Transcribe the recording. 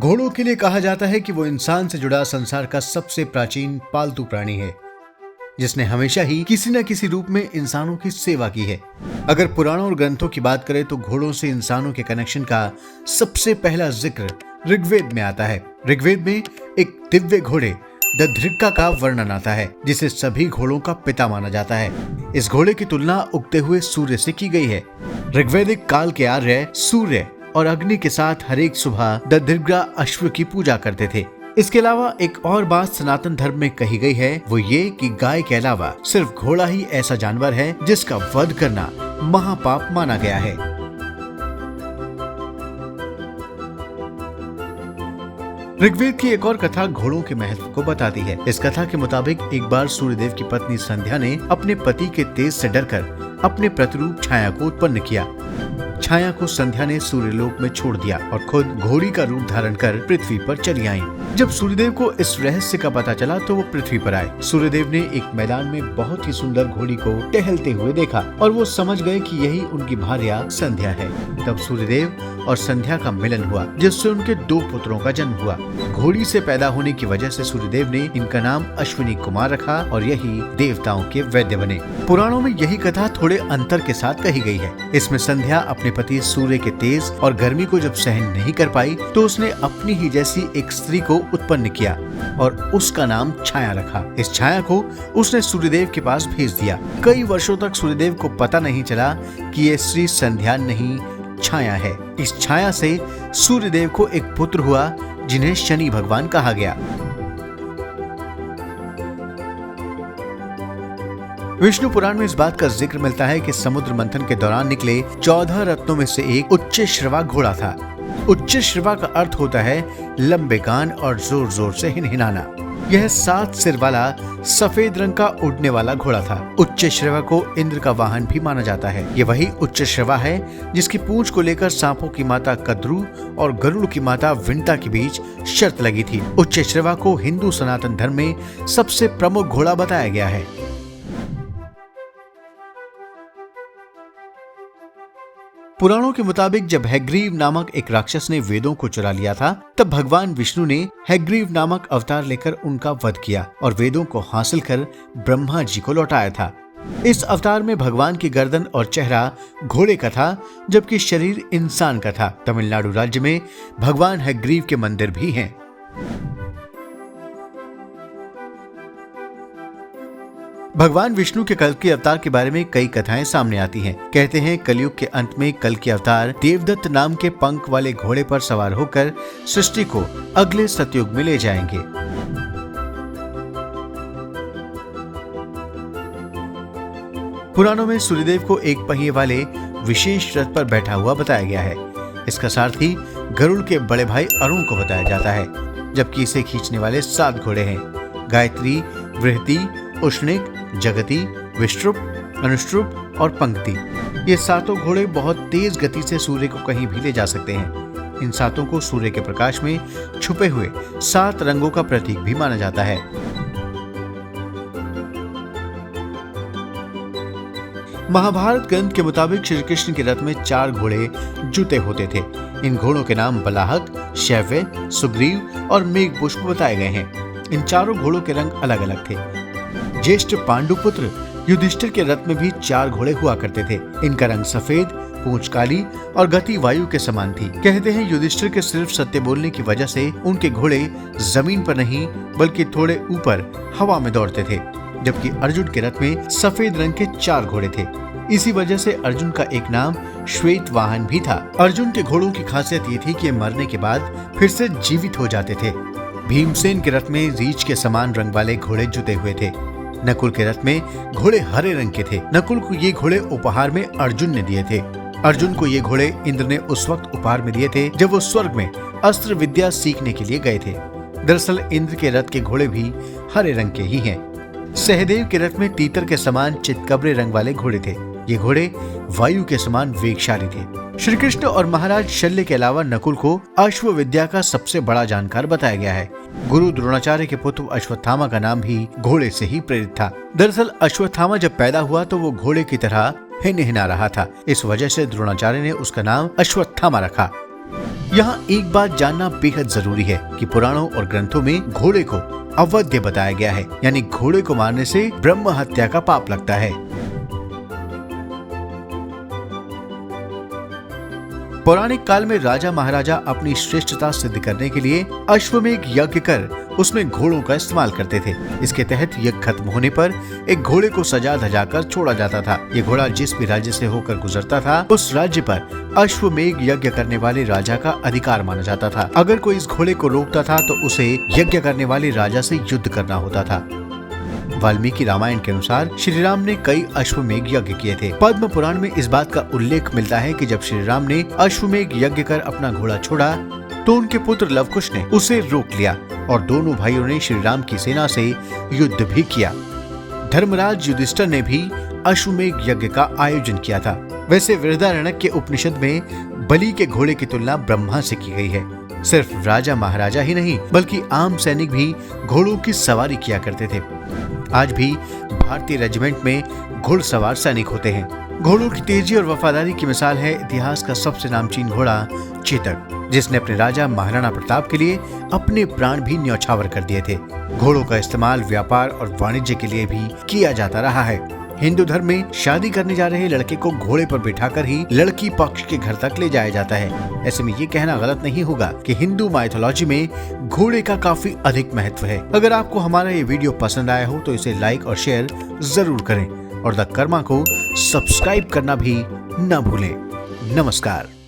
घोड़ों के लिए कहा जाता है कि वो इंसान से जुड़ा संसार का सबसे प्राचीन पालतू प्राणी है, जिसने हमेशा ही किसी न किसी रूप में इंसानों की सेवा की है। अगर पुराणों और ग्रंथों की बात करें तो घोड़ों से इंसानों के कनेक्शन का सबसे पहला जिक्र ऋग्वेद में आता है। ऋग्वेद में एक दिव्य घोड़े दधिर्गा का वर्णन आता है, जिसे सभी घोड़ों का पिता माना जाता है। इस घोड़े की तुलना उगते हुए सूर्य से की गई है। ऋग्वैदिक काल के आर्य सूर्य और अग्नि के साथ हर एक सुबह दधिर्गा अश्व की पूजा करते थे। इसके अलावा एक और बात सनातन धर्म में कही गई है, वो ये कि गाय के अलावा सिर्फ घोड़ा ही ऐसा जानवर है जिसका वध करना महापाप माना गया है। ऋग्वेद की एक और कथा घोड़ों के महत्व को बताती है। इस कथा के मुताबिक एक बार सूर्यदेव की पत्नी संध्या ने अपने पति के तेज से डरकर अपने प्रतिरूप छाया को उत्पन्न किया। छाया को संध्या ने सूर्यलोक में छोड़ दिया और खुद घोड़ी का रूप धारण कर पृथ्वी पर चली आई। जब सूर्यदेव को इस रहस्य का पता चला तो वो पृथ्वी पर आए। सूर्यदेव ने एक मैदान में बहुत ही सुंदर घोड़ी को टहलते हुए देखा और वो समझ गए कि यही उनकी भार्या संध्या है। तब सूर्यदेव और संध्या का मिलन हुआ, जिससे उनके 2 पुत्रों का जन्म हुआ। घोड़ी से पैदा होने की वजह से सूर्यदेव ने इनका नाम अश्विनी कुमार रखा और यही देवताओं के वैद्य बने। पुराणों में यही कथा थोड़े अंतर के साथ कही गई है। इसमें संध्या अपने पति सूर्य के तेज और गर्मी को जब सहन नहीं कर पाई तो उसने अपनी ही जैसी एक स्त्री को उत्पन्न किया और उसका नाम छाया रखा। इस छाया को उसने सूर्यदेव के पास भेज दिया। कई वर्षों तक सूर्यदेव को पता नहीं चला कि ये स्त्री संध्या नहीं छाया है। इस छाया से सूर्यदेव को एक पुत्र हुआ जिन्हें शनि भगवान कहा गया। विष्णु पुराण में इस बात का जिक्र मिलता है कि समुद्र मंथन के दौरान निकले 14 रत्नों में से एक उच्चश्रवा घोड़ा था। उच्चश्रवा का अर्थ होता है लंबे कान और जोर जोर से हिनहिनाना। यह 7 सिर वाला सफेद रंग का उड़ने वाला घोड़ा था। उच्चश्रवा को इंद्र का वाहन भी माना जाता है। ये वही उच्चश्रवा है जिसकी पूंछ को लेकर सांपों की माता कद्रू और गरुड़ की माता विंता के बीच शर्त लगी थी। उच्चश्रवा को हिंदू सनातन धर्म में सबसे प्रमुख घोड़ा बताया गया है। पुराणों के मुताबिक जब हैग्रीव नामक एक राक्षस ने वेदों को चुरा लिया था, तब भगवान विष्णु ने हैग्रीव नामक अवतार लेकर उनका वध किया और वेदों को हासिल कर ब्रह्मा जी को लौटाया था। इस अवतार में भगवान की गर्दन और चेहरा घोड़े का था, जबकि शरीर इंसान का था। तमिलनाडु राज्य में भगवान हैग्रीव के मंदिर भी हैं। भगवान विष्णु के कल के अवतार के बारे में कई कथाएं सामने आती हैं। कहते हैं कलयुग के अंत में कल के अवतार देवदत्त नाम के पंख वाले घोड़े पर सवार होकर सृष्टि को अगले सतयुग में ले जाएंगे। पुराणों में सूर्यदेव को एक पहिए वाले विशेष रथ पर बैठा हुआ बताया गया है। इसका सारथी गरुड़ के बड़े भाई अरुण को बताया जाता है, जबकि इसे खींचने वाले 7 घोड़े हैं। गायत्री, बृहति, उष्णिक, जगति, विष्टुप, अनुष्टुप और पंक्ति। ये 7 घोड़े बहुत तेज गति से सूर्य को कहीं भी ले जा सकते हैं। इन 7 को सूर्य के प्रकाश में छुपे हुए 7 रंगों का प्रतीक भी माना जाता है। महाभारत ग्रंथ के मुताबिक श्री कृष्ण के रथ में 4 घोड़े जुते होते थे। इन घोड़ों के नाम बलाहक, शैव्य, सुग्रीव और मेघपुष्प बताए गए हैं। इन चारों घोड़ों के रंग अलग अलग थे। ज्येष्ठ पांडुपुत्र युधिष्ठिर के रथ में भी 4 घोड़े हुआ करते थे। इनका रंग सफेद, पूंछ काली और गति वायु के समान थी। कहते हैं युधिष्ठिर के सिर्फ सत्य बोलने की वजह से उनके घोड़े जमीन पर नहीं बल्कि थोड़े ऊपर हवा में दौड़ते थे, जबकि अर्जुन के रथ में सफेद रंग के 4 घोड़े थे। इसी वजह से अर्जुन का एक नाम श्वेत वाहन भी था। अर्जुन के घोड़ों की खासियत ये थी कि मरने के बाद फिर से जीवित हो जाते थे। भीमसेन के रथ में रीछ के समान रंग वाले घोड़े जुते हुए थे। नकुल के रथ में घोड़े हरे रंग के थे। नकुल को ये घोड़े उपहार में अर्जुन ने दिए थे। अर्जुन को ये घोड़े इंद्र ने उस वक्त उपहार में दिए थे जब वो स्वर्ग में अस्त्र विद्या सीखने के लिए गए थे। दरअसल इंद्र के रथ के घोड़े भी हरे रंग के ही हैं। सहदेव के रथ में तीतर के समान चितकबरे रंग वाले घोड़े थे। ये घोड़े वायु के समान वेगशाली थे। श्री कृष्ण और महाराज शल्य के अलावा नकुल को अश्व विद्या का सबसे बड़ा जानकार बताया गया है। गुरु द्रोणाचार्य के पुत्र अश्वत्थामा का नाम भी घोड़े से ही प्रेरित था। दरअसल अश्वत्थामा जब पैदा हुआ तो वो घोड़े की तरह हिनहिना रहा था। इस वजह से द्रोणाचार्य ने उसका नाम अश्वत्थामा रखा। यहाँ एक बात जानना बेहद जरूरी है कि पुराणों और ग्रंथों में घोड़े को अवध्य बताया गया है, यानी घोड़े को मारने से ब्रह्म हत्या का पाप लगता है। पौराणिक काल में राजा महाराजा अपनी श्रेष्ठता सिद्ध करने के लिए अश्वमेध यज्ञ कर उसमें घोड़ों का इस्तेमाल करते थे। इसके तहत यज्ञ खत्म होने पर एक घोड़े को सजा धजा कर छोड़ा जाता था। ये घोड़ा जिस भी राज्य से होकर गुजरता था, उस राज्य पर अश्वमेध यज्ञ करने वाले राजा का अधिकार माना जाता था। अगर कोई इस घोड़े को रोकता था तो उसे यज्ञ करने वाले राजा से युद्ध करना होता था। वाल्मीकि रामायण के अनुसार श्री राम ने कई अश्वमेध यज्ञ किए थे। पद्म पुराण में इस बात का उल्लेख मिलता है कि जब श्री राम ने अश्वमेध यज्ञ कर अपना घोड़ा छोड़ा तो उनके पुत्र लवकुश ने उसे रोक लिया और दोनों भाइयों ने श्री राम की सेना से युद्ध भी किया। धर्मराज युधिष्ठिर ने भी अश्वमेध यज्ञ का आयोजन किया था। वैसे बृहदारण्यक के उपनिषद में बलि के घोड़े की तुलना ब्रह्मा से की गई है। सिर्फ राजा महाराजा ही नहीं बल्कि आम सैनिक भी घोड़ों की सवारी किया करते थे। आज भी भारतीय रेजिमेंट में घुड़सवार सैनिक होते हैं। घोड़ों की तेजी और वफादारी की मिसाल है इतिहास का सबसे नामचीन घोड़ा चेतक, जिसने अपने राजा महाराणा प्रताप के लिए अपने प्राण भी न्यौछावर कर दिए थे। घोड़ों का इस्तेमाल व्यापार और वाणिज्य के लिए भी किया जाता रहा है। हिंदू धर्म में शादी करने जा रहे लड़के को घोड़े पर बिठाकर ही लड़की पक्ष के घर तक ले जाया जाता है। ऐसे में ये कहना गलत नहीं होगा कि हिंदू माइथोलॉजी में घोड़े का काफी अधिक महत्व है। अगर आपको हमारा ये वीडियो पसंद आया हो तो इसे लाइक और शेयर जरूर करें और द कर्मा को सब्सक्राइब करना भी न भूलें। नमस्कार।